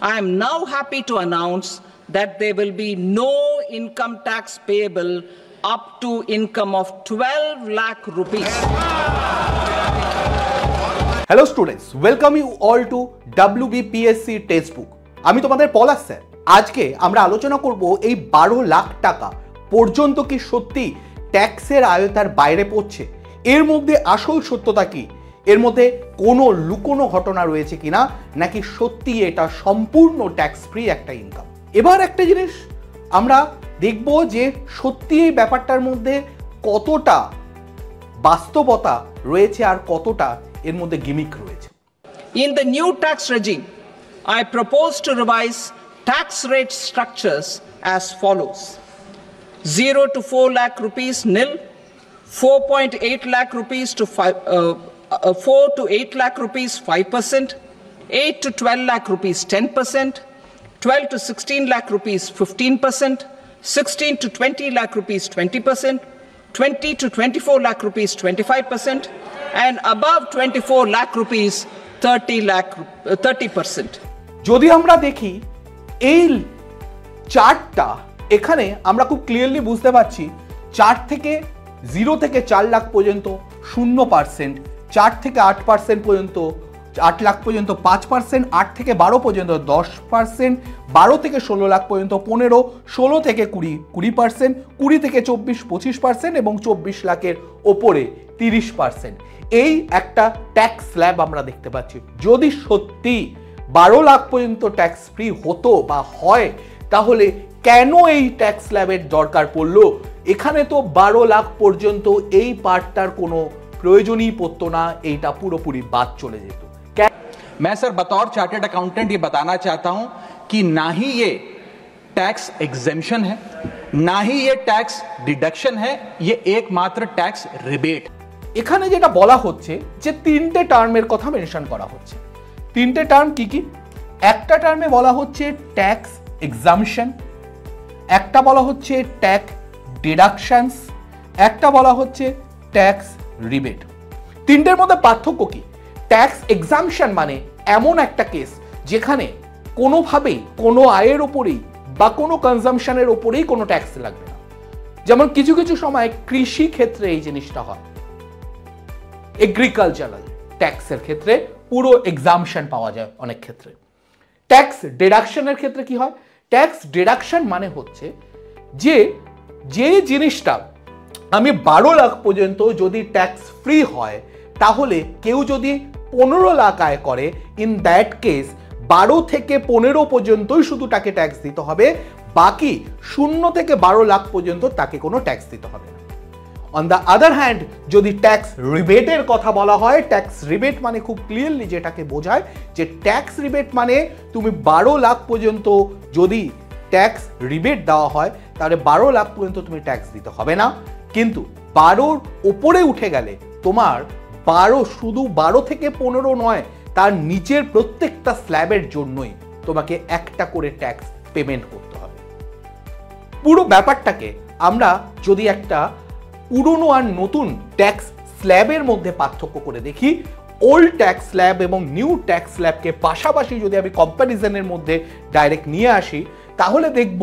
I am now happy to announce that there will be no income tax payable up to income of 12 lakh rupees. Hello students, welcome you all to WBPSC textbook. আমি তোমাদের পলাশ sir. আজকে আমরা আলোচনা করব এই 12 লাখ টাকা পর্যন্ত কি সত্যি ট্যাক্সের আওতার বাইরে পড়ছে, এর মধ্যে আসল সত্যতা কি, এর মধ্যে কোনো লুকোনো ঘটনা রয়েছে কিনা, নাকি সত্যি এটা সম্পূর্ণ ট্যাক্স ফ্রি একটা ইনকাম। এবার একটা জিনিস আমরা দেখব যে সত্যি এই ব্যাপারটার মধ্যে কতটা বাস্তবতা রয়েছে আর কতটা এর মধ্যে গিমিক রয়েছে। In the new tax regime, I propose to revise tax rate structures as follows: 0 to 4 lakh rupees nil, 4.8 lakh rupees to 4 to 8 lakh rupees 5%, 8 to 12 lakh rupees 10%, 12 to 16 lakh rupees 15%, 16 to 20 lakh rupees 20%, 20 to 24 lakh rupees 25%, and above 24 lakh rupees 30%. যদি আমরা দেখি এই চার্টটা, এখানে আমরা খুব clearly বুঝতে পারছি 4 থেকে 0 থেকে 4 লাখ পর্যন্ত 0%, 4 থেকে 8% পর্যন্ত 8 লাখ পর্যন্ত 5%, 8 থেকে 12 পর্যন্ত 10%, 12 থেকে 16 লাখ পর্যন্ত 15, 16 থেকে 20%, 20 থেকে 24 25% এবং 24 লাখের ওপরে 30%। এই একটা ট্যাক্স স্ল্যাব আমরা দেখতে পাচ্ছি। যদি সত্যি 12 লাখ পর্যন্ত ট্যাক্স ফ্রি হতো বা হয়, তাহলে কেন এই ট্যাক্স স্ল্যাবের দরকার পড়লো? এখানে তো 12 লাখ পর্যন্ত এই পার্টটার কোনো প্রয়োজনই পড়তো না, এইটা পুরোপুরি বাদ চলে যেত। मैं सर बतौर चार्टर्ड अकाउंटेंट ये बताना चाहता हूं कि ना ही ये टैक्स एग्जेम्पशन है, ना ही ये टैक्स डिडक्शन है, ये एकमात्र टैक्स रिबेट। এখানে যেটা বলা হচ্ছে যে 3টে টার্মের কথা মেনশন করা হচ্ছে। 3টে টার্ম কি কি? একটা টার্মে বলা হচ্ছে ট্যাক্স এক্সাম্পশন, একটা বলা হচ্ছে ট্যাক্স ডিডাকশনস, একটা বলা হচ্ছে ট্যাক্স রিবেট। 3টের মধ্যে পার্থক্য কি? ট্যাক্স এক্সাম্পশন মানে এমন একটা কেস যেখানে কোনোভাবেই কোনো আয়ের ওপরেই বা কোনো কনজাম্পশনের ওপরেই কোনো ট্যাক্স লাগবে না। যেমন কিছু কিছু সময় কৃষি ক্ষেত্রে এই জিনিসটা হয়, এগ্রিকালচারাল ট্যাক্সের ক্ষেত্রে পুরো এক্সাম্পশন পাওয়া যায় অনেক ক্ষেত্রে। ট্যাক্স ডিডাকশনের ক্ষেত্রে কি হয়? ট্যাক্স ডিডাকশন মানে হচ্ছে যে জিনিসটা আমি 12 লাখ পর্যন্ত যদি ট্যাক্স ফ্রি হয়, তাহলে কেউ যদি 15 লাখ আয় করে, ইন দ্যাট কেস 12 থেকে 15 পর্যন্তই শুধু তাকে ট্যাক্স দিতে হবে, বাকি 0 থেকে 12 লাখ পর্যন্ত তাকে কোনো ট্যাক্স দিতে হবে না। অন দ্য আদার হ্যান্ড, যদি ট্যাক্স রিবেটের কথা বলা হয়, ট্যাক্স রিবেট মানে খুব ক্লিয়ারলি যেটাকে বোঝায় যে ট্যাক্স রিবেট মানে তুমি 12 লাখ পর্যন্ত যদি ট্যাক্স রিবেট দেওয়া হয়, তাহলে 12 লাখ পর্যন্ত তুমি ট্যাক্স দিতে হবে না। কিন্তু 12র ওপরে উঠে গেলে তোমার 12, শুধু 12 থেকে 15 নয়, তার নিচের প্রত্যেকটা স্ল্যাবের জন্যই তোমাকে একটা করে ট্যাক্স পেমেন্ট করতে হবে। পুরো ব্যাপারটাকে আমরা যদি একটা পুরনো আর নতুন ট্যাক্স স্ল্যাবের মধ্যে পার্থক্য করে দেখি, ওল্ড ট্যাক্স স্ল্যাব এবং নিউ ট্যাক্স স্ল্যাবকে পাশাপাশি যদি আমি কম্প্যারিজনের মধ্যে ডাইরেক্ট নিয়ে আসি, তাহলে দেখব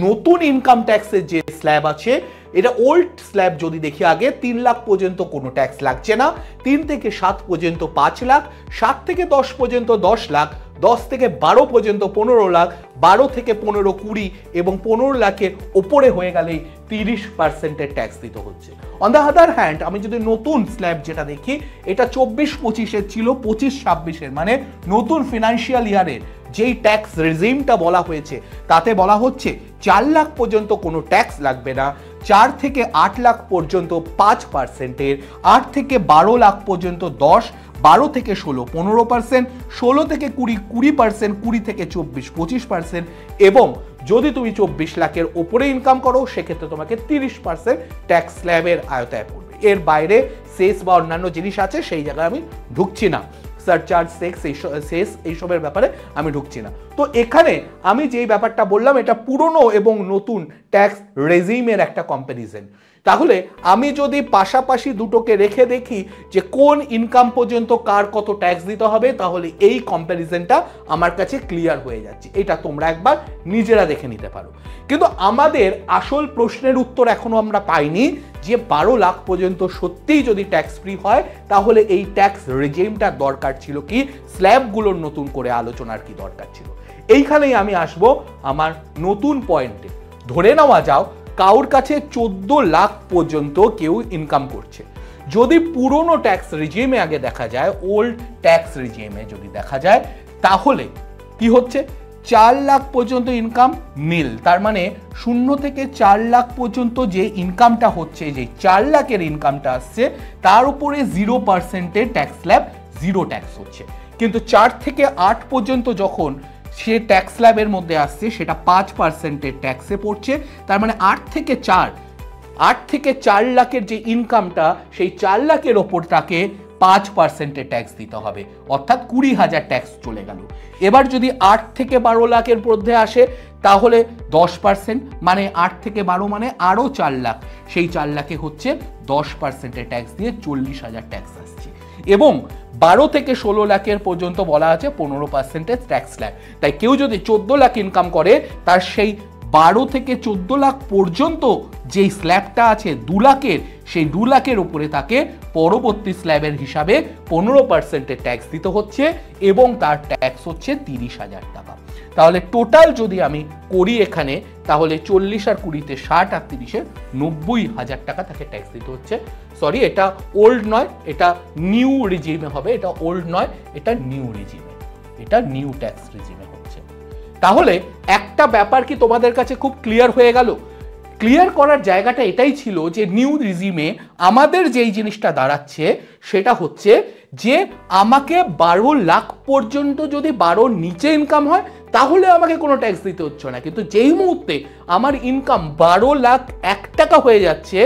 নতুন ইনকাম ট্যাক্সের যে স্ল্যাব আছে, এটা ওল্ড স্ল্যাব যদি দেখি আগে 3 লাখ পর্যন্ত কোনো ট্যাক্স লাগছে না, 3 থেকে 7 পর্যন্ত 5 লাখ, 7 থেকে 10 পর্যন্ত 10 লাখ, 10 থেকে 12 পর্যন্ত 15 লাখ, 12 থেকে 15 20 এবং 15 লাখের ওপরে হয়ে গেলেই 30% ট্যাক্স দিতে হচ্ছে। অন দ্য আদার হ্যান্ড, আমি যদি নতুন স্ল্যাব যেটা দেখি, এটা 24-25 ছিল, 25-26 মানে নতুন ফিনান্সিয়াল ইয়ারের যেই ট্যাক্স রেজিমটা বলা হয়েছে, তাতে বলা হচ্ছে 4 লাখ পর্যন্ত কোনো ট্যাক্স লাগবে না, 4 থেকে 8 লাখ পর্যন্ত 5%, 8 থেকে 12 লাখ পর্যন্ত 10, 12 থেকে 16 15%, 16 থেকে 20 20%, 20 থেকে 24 25%, এবং যদি তুমি 24 লাখের ওপরে ইনকাম করো, সেক্ষেত্রে তোমাকে 30% ট্যাক্স স্ল্যাবের আওতায় পড়বে। এর বাইরে সেস বা অন্যান্য জিনিস আছে, সেই জায়গায় আমি ঢুকছি না। সারচার্জ, সেস এইসবের ব্যাপারে আমি ঢুকছি না। তো এখানে আমি যেই ব্যাপারটা বললাম, এটা পুরনো এবং নতুন ট্যাক্স রেজিমের একটা কম্প্যারিজন। তাহলে আমি যদি পাশাপাশি দুটোকে রেখে দেখি যে কোন ইনকাম পর্যন্ত কার কত ট্যাক্স দিতে হবে, তাহলে এই কম্প্যারিজনটা আমার কাছে ক্লিয়ার হয়ে যাচ্ছে। এটা তোমরা একবার নিজেরা দেখে নিতে পারো। কিন্তু আমাদের আসল প্রশ্নের উত্তর এখনো আমরা পাইনি যে 12 লাখ পর্যন্ত সত্যিই যদি ট্যাক্স ফ্রি হয় তাহলে এই ট্যাক্স রেজিমটার দরকার ছিল কি, স্ল্যাবগুলোর নতুন করে আলোচনার কি দরকার ছিল। এইখানেই আমি আসব আমার নতুন পয়েন্টে। ধরে নেওয়া যাও কারোর কাছে 14 লাখ পর্যন্ত কেউ ইনকাম করছে। যদি পুরনো ট্যাক্স রিজিমে আগে দেখা যায়, ওল্ড ট্যাক্স রিজিমে যদি দেখা যায়, তাহলে কি হচ্ছে 4 লাখ পর্যন্ত ইনকাম নিল। তার মানে 0 থেকে 4 লাখ পর্যন্ত যে ইনকামটা হচ্ছে, যে 4 লাখের ইনকামটা আসছে, তার উপরে 0% ট্যাক্স স্ল্যাব, 0 ট্যাক্স হচ্ছে। কিন্তু 4 থেকে 8 পর্যন্ত যখন সে ট্যাক্স স্ল্যাবের মধ্যে আসছে, সেটা 5% ট্যাক্সে পড়ছে। তার মানে 8 থেকে 4 লাখের যে ইনকামটা, সেই 4 লাখের ওপর তাকে 5% ট্যাক্স দিতে হবে, অর্থাৎ 20,000 ট্যাক্স চলে গেল। এবার যদি 8 থেকে 12 লাখের মধ্যে আসে তাহলে 10%, মানে 8 থেকে 12 মানে আরও 4 লাখ, সেই 4 লাখে হচ্ছে 10% ট্যাক্স দিয়ে 40,000 ট্যাক্স আসছে। এবং 12 থেকে 16 লাখের পর্যন্ত বলা আছে 15% ট্যাক্স স্ল্যাব। তাই কেউ যদি 14 লাখ ইনকাম করে, তার সেই 12 থেকে 14 লাখ পর্যন্ত যেই স্ল্যাবটা আছে 2 লাখের, সেই 2 লাখের উপরে তাকে পরবর্তী স্ল্যাবের হিসাবে 15% ট্যাক্স দিতে হচ্ছে, এবং তার ট্যাক্স হচ্ছে 30,000 টাকা। তাহলে টোটাল যদি আমি করি এখানে, তাহলে 40 আর 20-তে 60 আর 30-এ 90,000 টাকা তাকে ট্যাক্স দিতে হচ্ছে। সরি, এটা ওল্ড নয়, এটা নিউ রিজিমে হবে। এটা ওল্ড নয়, এটা নিউ রিজিমে, এটা নিউ ট্যাক্স রিজিমে হচ্ছে। তাহলে একটা ব্যাপার কি তোমাদের কাছে খুব ক্লিয়ার হয়ে গেল? ক্লিয়ার করার জায়গাটা এটাই ছিল যে নিউ রিজিমে আমাদের যেই জিনিসটা দাঁড়াচ্ছে সেটা হচ্ছে যে আমাকে 12 লাখ পর্যন্ত যদি 12 নিচে ইনকাম হয় তাহলে আমাকে কোনো ট্যাক্স দিতে হচ্ছে না। কিন্তু যেই মুহূর্তে আমার ইনকাম 12 লাখ 1 টাকা হয়ে যাচ্ছে,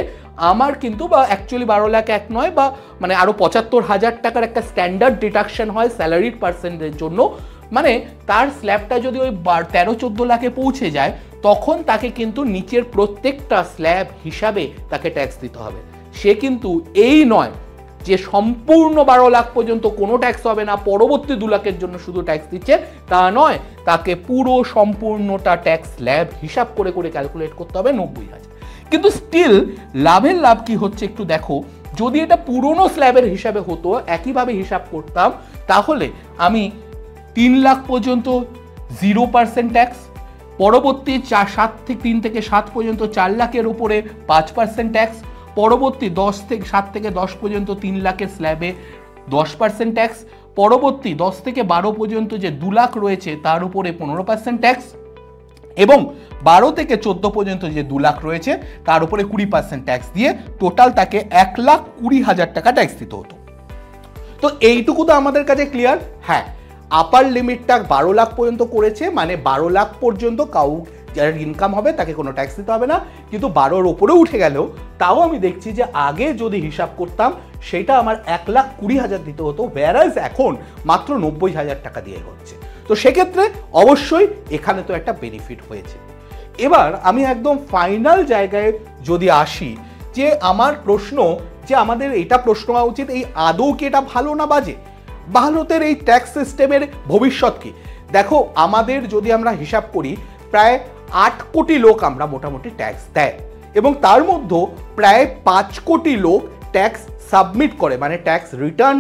আমার কিন্তু, বা অ্যাকচুয়ালি 12 লাখ 1 নয়, বা মানে আরো 75,000 টাকার একটা স্ট্যান্ডার্ড ডিডাকশন হয় স্যালারিড পার্সেন্টের জন্য, মানে তার স্ল্যাবটা যদি ওই 13-14 লাখে পৌঁছে যায়, তখন তাকে কিন্তু নিচের প্রত্যেকটা স্ল্যাব হিসাবে তাকে ট্যাক্স দিতে হবে। সে কিন্তু এই নয় যে সম্পূর্ণ 12 লাখ পর্যন্ত কোনো ট্যাক্স হবে না, পরবর্তী 2 লাখের জন্য শুধু ট্যাক্স দিচ্ছে, তা নয়। তাকে পুরো সম্পূর্ণটা ট্যাক্স স্ল্যাব হিসাব করে করে ক্যালকুলেট করতে হবে 90,000। কিন্তু স্টিল লাভের লাভ কি হচ্ছে একটু দেখো। যদি এটা পুরনো স্ল্যাবের হিসাবে হতো, একইভাবে হিসাব করতাম, তাহলে আমি 3 লাখ পর্যন্ত 0% ট্যাক্স, পরবর্তী 3 থেকে 7 পর্যন্ত 4 লাখের উপরে 5% ট্যাক্স, পরবর্তী 7 থেকে 10 পর্যন্ত 3 লাখের স্ল্যাবে 10% ট্যাক্স, পরবর্তী 10 থেকে 12 পর্যন্ত যে 2 লাখ রয়েছে তার উপরে 15% ট্যাক্স, এবং 12 থেকে 14 পর্যন্ত যে 2 লাখ রয়েছে তার উপরে 20% ট্যাক্স দিয়ে টোটাল তাকে 1,20,000 টাকা ট্যাক্স দিতে হতো। তো এইটুকু তো আমাদের কাছে ক্লিয়ার। হ্যাঁ, আপার লিমিটটা 12 লাখ পর্যন্ত করেছে, মানে 12 লাখ পর্যন্ত যার ইনকাম হবে তাকে কোনো ট্যাক্স দিতে হবে না। কিন্তু 12-র ওপরে উঠে গেলেও তাও আমি দেখছি যে আগে যদি হিসাব করতাম সেটা আমার 1,20,000 দিতে হতো, whereas এখন মাত্র 90,000 টাকা দিয়ে হচ্ছে। তো সেক্ষেত্রে অবশ্যই এখানে তো একটা বেনিফিট হয়েছে। এবার আমি একদম ফাইনাল জায়গায় যদি আসি, যে আমার প্রশ্ন, যে আমাদের এটা প্রশ্ন হওয়া উচিত, এই আদৌ কি এটা ভালো না বাজে? ভারতের এই ট্যাক্স সিস্টেমের ভবিষ্যৎ কি? দেখো, আমাদের যদি আমরা হিসাব করি, প্রায় 8 কোটি লোক আমরা মোটামুটি ট্যাক্স দেয়, এবং তার মধ্যে প্রায় 5 কোটি লোক ট্যাক্স সাবমিট করে, মানে ট্যাক্স রিটার্ন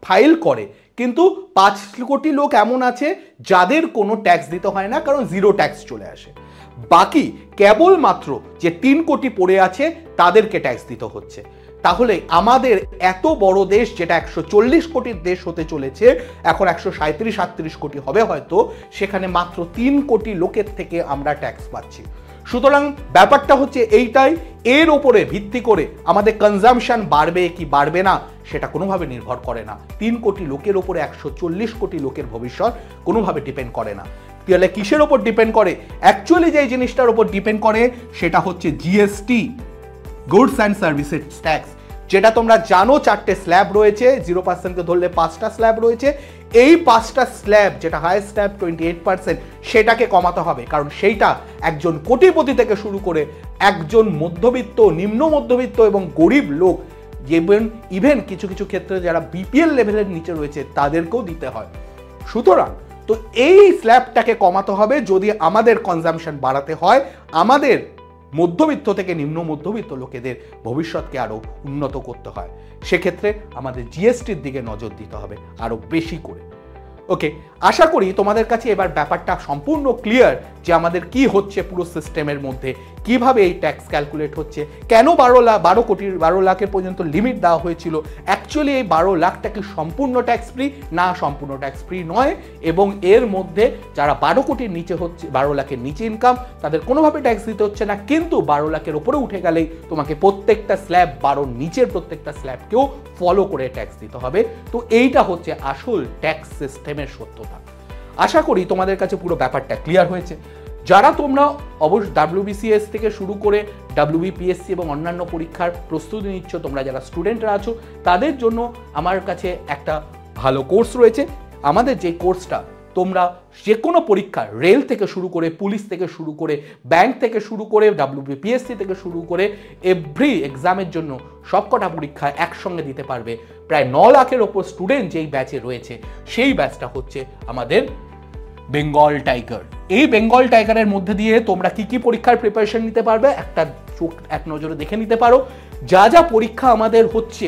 ফাইল করে। কিন্তু 5 কোটি লোক এমন আছে যাদের কোনো ট্যাক্স দিতে হয় না, কারণ 0 ট্যাক্স চলে আসে। বাকি কেবলমাত্র যে 3 কোটি পড়ে আছে তাদেরকে ট্যাক্স দিতে হচ্ছে। তাহলে আমাদের এত বড় দেশ, যেটা 140 কোটির দেশ হতে চলেছে, এখন 137-38 কোটি হবে হয়তো, সেখানে মাত্র 3 কোটি লোকের থেকে আমরা ট্যাক্স পাচ্ছি। সুতরাং ব্যাপারটা হচ্ছে এইটাই, এর ওপরে ভিত্তি করে আমাদের কনজাম্পশন বাড়বে কি বাড়বে না সেটা কোনোভাবে নির্ভর করে না। 3 কোটি লোকের ওপরে 140 কোটি লোকের ভবিষ্যৎ কোনোভাবে ডিপেন্ড করে না। তাহলে কিসের ওপর ডিপেন্ড করে? অ্যাকচুয়ালি যে জিনিসটার ওপর ডিপেন্ড করে সেটা হচ্ছে GST, goods and services tax, যেটা তোমরা জানো 4টে স্ল্যাব রয়েছে, 0%কে ধরলে 5টা স্ল্যাব রয়েছে। এই 5টা স্ল্যাব, যেটা হাইয়েস্ট স্ল্যাব 28%, সেটাকে কমাতে হবে, কারণ সেইটা একজন কোটিপতি থেকে শুরু করে একজন মধ্যবিত্ত, নিম্ন মধ্যবিত্ত এবং গরিব লোক, ইভেন কিছু কিছু ক্ষেত্রে যারা বিপিএল লেভেলের নিচে রয়েছে তাদেরকেও দিতে হয়। সুতরাং তো এই স্ল্যাবটাকে কমাতে হবে যদি আমাদের কনজাম্পশন বাড়াতে হয়, আমাদের মধ্যবিত্ত থেকে নিম্ন মধ্যবিত্ত লোকেদের ভবিষ্যৎকে আরো উন্নত করতে হয়। সেক্ষেত্রে আমাদের জিএসটির দিকে নজর দিতে হবে আরো বেশি করে। ওকে, আশা করি তোমাদের কাছে এবার ব্যাপারটা সম্পূর্ণ ক্লিয়ার যে আমাদের কি হচ্ছে পুরো সিস্টেমের মধ্যে, কিভাবে এই ট্যাক্স ক্যালকুলেট হচ্ছে, কেন 12 লাখের পর্যন্ত লিমিট দেওয়া হয়েছিল। অ্যাকচুয়ালি এই 12 লাখটা কি সম্পূর্ণ ট্যাক্স ফ্রি? না, সম্পূর্ণ ট্যাক্স ফ্রি নয়, এবং এর মধ্যে যারা 12 কোটির নিচে হচ্ছে, 12 লাখের নিচে ইনকাম, তাদের কোনোভাবে ট্যাক্স দিতে হচ্ছে না, কিন্তু 12 লাখের উপরে উঠে গেলেই তোমাকে প্রত্যেকটা স্ল্যাব, 12 নিচের প্রত্যেকটা স্ল্যাবকেও ফলো করে ট্যাক্স দিতে হবে। তো এইটা হচ্ছে আসল ট্যাক্স সিস্টেমের সত্যতা। আশা করি তোমাদের কাছে পুরো ব্যাপারটা ক্লিয়ার হয়েছে। যারা তোমরা অবশ্য WBCS থেকে শুরু করে WBPSC এবং অন্যান্য পরীক্ষার প্রস্তুতি নিচ্ছ, তোমরা যারা স্টুডেন্টরা আছো, তাদের জন্য আমার কাছে একটা ভালো কোর্স রয়েছে। আমাদের যে কোর্সটা তোমরা যে কোনো পরীক্ষা, রেল থেকে শুরু করে, পুলিশ থেকে শুরু করে, ব্যাংক থেকে শুরু করে, WBPSC থেকে শুরু করে, এভরি এক্সামের জন্য সবকটা পরীক্ষা একসঙ্গে দিতে পারবে। প্রায় 9 লাখের ওপর স্টুডেন্ট যেই ব্যাচে রয়েছে, সেই ব্যাচটা হচ্ছে আমাদের বেঙ্গল টাইগার। এই বেঙ্গল টাইগারের মধ্যে দিয়ে তোমরা কি কি পরীক্ষার প্রিপারেশন নিতে পারবে একটা চোখ এক নজরে দেখে নিতে পারো। যা যা পরীক্ষা আমাদের হচ্ছে,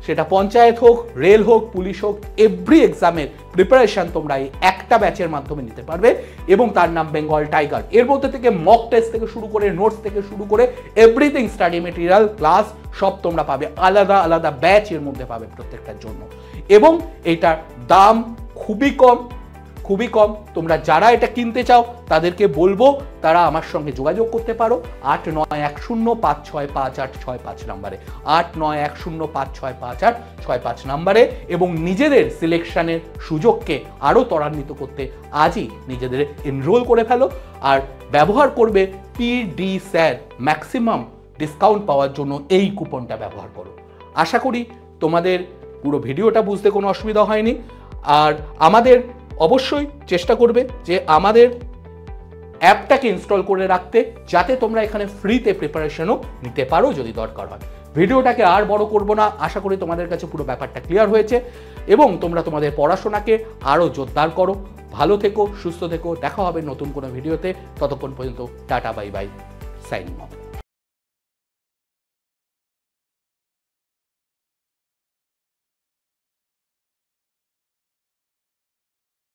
সেটা পঞ্চায়েত হোক, রেল হোক, পুলিশ হোক, এভরি এক্সামের প্রিপারেশন তোমরা এই একটা ব্যাচের মাধ্যমে নিতে পারবে, এবং তার নাম বেঙ্গল টাইগার। এর মধ্যে থেকে মক টেস্ট থেকে শুরু করে, নোটস থেকে শুরু করে, এভরিথিং, স্টাডি মেটেরিয়াল, ক্লাস সব তোমরা পাবে। আলাদা আলাদা ব্যাচ এর মধ্যে পাবে প্রত্যেকটার জন্য, এবং এটার দাম খুবই কম, খুবই কম। তোমরা যারা এটা কিনতে চাও তাদেরকে বলবো তারা আমার সঙ্গে যোগাযোগ করতে পারো 8910565865 নাম্বারে, 8910565865 নাম্বারে, এবং নিজেদের সিলেকশনের সুযোগকে আরও ত্বরান্বিত করতে আজই নিজেদের এনরোল করে ফেলো, আর ব্যবহার করবে PD স্যার ম্যাক্সিমাম ডিসকাউন্ট পাওয়ার জন্য এই কুপনটা ব্যবহার করো। আশা করি তোমাদের পুরো ভিডিওটা বুঝতে কোনো অসুবিধা হয়নি। আর আমাদের অবশ্যই চেষ্টা করবে যে আমাদের অ্যাপটাকে ইনস্টল করে রাখতে, যাতে তোমরা এখানে ফ্রিতে প্রিপারেশনও নিতে পারো যদি দরকার হয়। ভিডিওটাকে আর বড় করব না, আশা করি তোমাদের কাছে পুরো ব্যাপারটা ক্লিয়ার হয়েছে, এবং তোমরা তোমাদের পড়াশোনাকে আরও জোরদার করো। ভালো থেকো, সুস্থ থেকো, দেখা হবে নতুন কোনো ভিডিওতে। ততক্ষণ পর্যন্ত tata, bye bye, signing off.